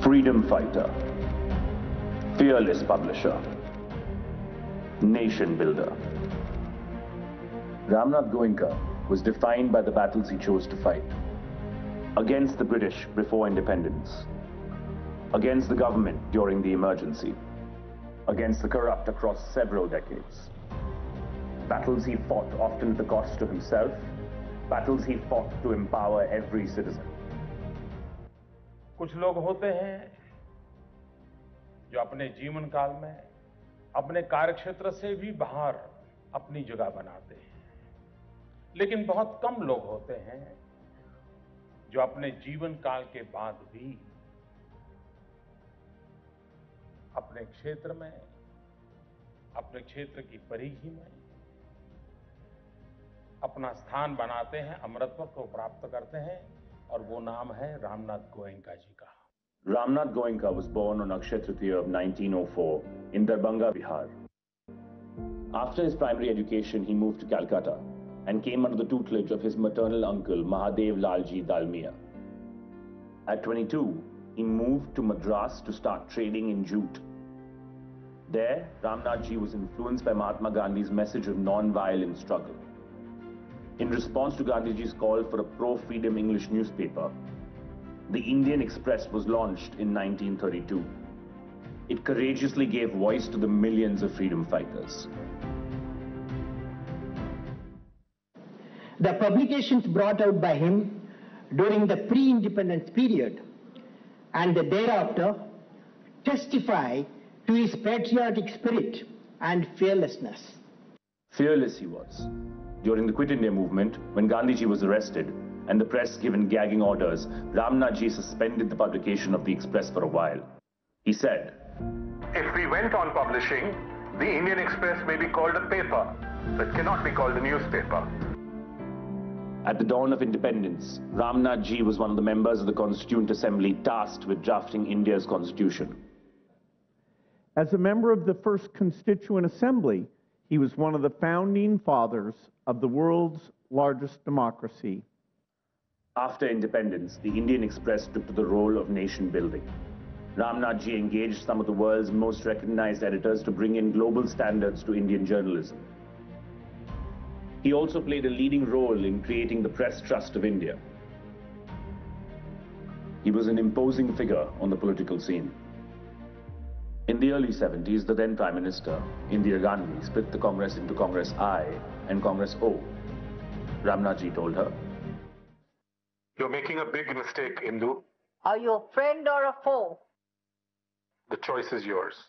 Freedom fighter, fearless publisher, nation builder. Ramnath Goenka was defined by the battles he chose to fight. Against the British before independence, against the government during the emergency, against the corrupt across several decades. Battles he fought often at the cost to himself, battles he fought to empower every citizen. कुछ लोग होते हैं जो अपने जीवन काल में अपने कार्यक्षेत्र से भी बाहर अपनी जगह बनाते हैं, लेकिन बहुत कम लोग होते हैं जो अपने जीवन काल के बाद भी अपने क्षेत्र में, अपने क्षेत्र की परिधि में अपना स्थान बनाते हैं, अमरत्व को प्राप्त करते हैं, और वो नाम है रामनाथ गोयनका जी का। Ramnath Goenka was born on Akshaya Tritiya of 1904 in Darbhanga, Bihar. After his primary education, he moved to Calcutta and came under the tutelage of his maternal uncle Mahadev Lalji Dalmia. At 22, he moved to Madras to start trading in jute. There, Ramnath ji was influenced by Mahatma Gandhi's message of non-violent struggle. In response to Gandhiji's call for a pro-freedom English newspaper, the Indian Express was launched in 1932. It courageously gave voice to the millions of freedom fighters. The publications brought out by him during the pre-independence period and thereafter testify to his patriotic spirit and fearlessness. Fearless he was. During the Quit India movement, when Gandhiji was arrested and the press given gagging orders, Ramnath ji suspended the publication of the Express for a while. He said, "If we went on publishing, the Indian Express may be called a paper, but it cannot be called a newspaper." At the dawn of independence, Ramnath ji was one of the members of the Constituent Assembly tasked with drafting India's constitution. As a member of the first Constituent Assembly, he was one of the founding fathers of the world's largest democracy. After independence, the Indian Express took to the role of nation building. Ramnath ji engaged some of the world's most recognized editors to bring in global standards to Indian journalism. He also played a leading role in creating the Press Trust of India. He was an imposing figure on the political scene. In the early 70s, the then Prime Minister, Indira Gandhi, split the Congress into Congress I and Congress O. Ramnath ji told her, "You're making a big mistake, Indu. Are you a friend or a foe?" The choice is yours.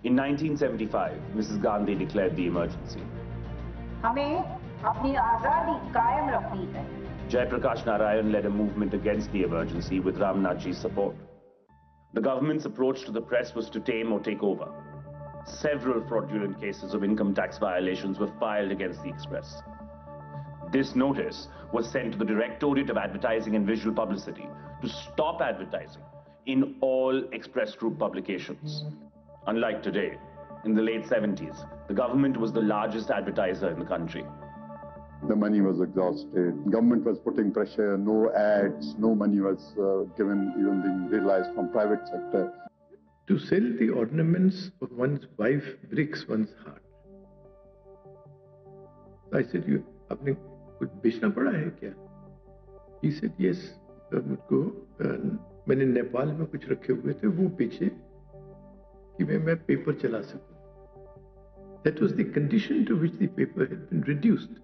In 1975, Mrs. Gandhi declared the emergency. हमें अपनी आजादी कायम रखनी है. Jayaprakash Narayan led a movement against the emergency with Ramnath ji's support. The government's approach to the press was to tame or take over. Several fraudulent cases of income tax violations were filed against the Express. This notice was sent to the Directorate of Advertising and Visual Publicity to stop advertising in all Express Group publications. Unlike today, in the late 70s, the government was the largest advertiser in the country. The money was exhausted. Government was putting pressure, no ads, no money was given, even being realized from private sector. To sell the ornaments of one's wife breaks one's heart. I said, "You, आपने कुछ बेचना पड़ा है क्या?" He said, "Yes, मुझको मैंने नेपाल में कुछ रखे हुए थे, वो बेचे कि मैं पेपर चला सकूं." That was the condition to which the paper had been reduced.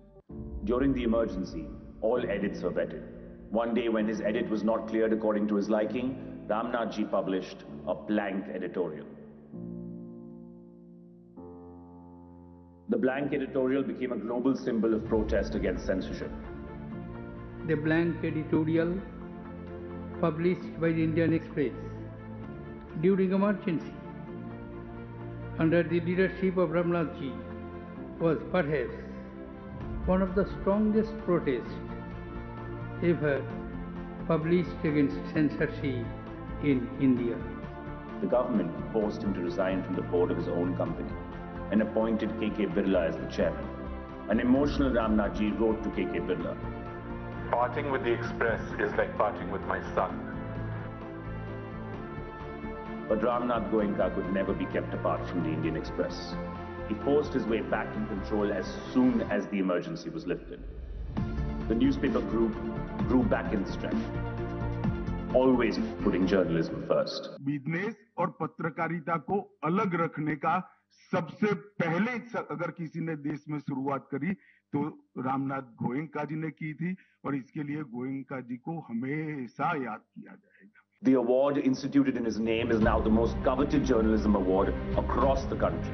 During the emergency, all edits were vetted. One day when his edit was not cleared according to his liking, Ramnath ji published a blank editorial. The blank editorial became a global symbol of protest against censorship. The blank editorial published by the Indian Express during emergency under the leadership of Ramnath ji was perhaps one of the strongest protests ever published against censorship in India. The government forced him to resign from the board of his own company and appointed K.K. Birla as the chairman. An emotional Ramnath ji wrote to K.K. Birla, "Parting with the Express is like parting with my son. But Ramnath Goenka could never be kept apart from the Indian Express. He forced his way back in control as soon as the emergency was lifted. The newspaper grew back in strength, always putting journalism first. Business और पत्रकारिता को अलग रखने का सबसे पहले अगर किसी ने देश में शुरुआत करी तो रामनाथ गोयनका जी ने की थी और इसके लिए गोयनका जी को हमेशा याद किया जाएगा. The award instituted in his name is now the most coveted journalism award across the country.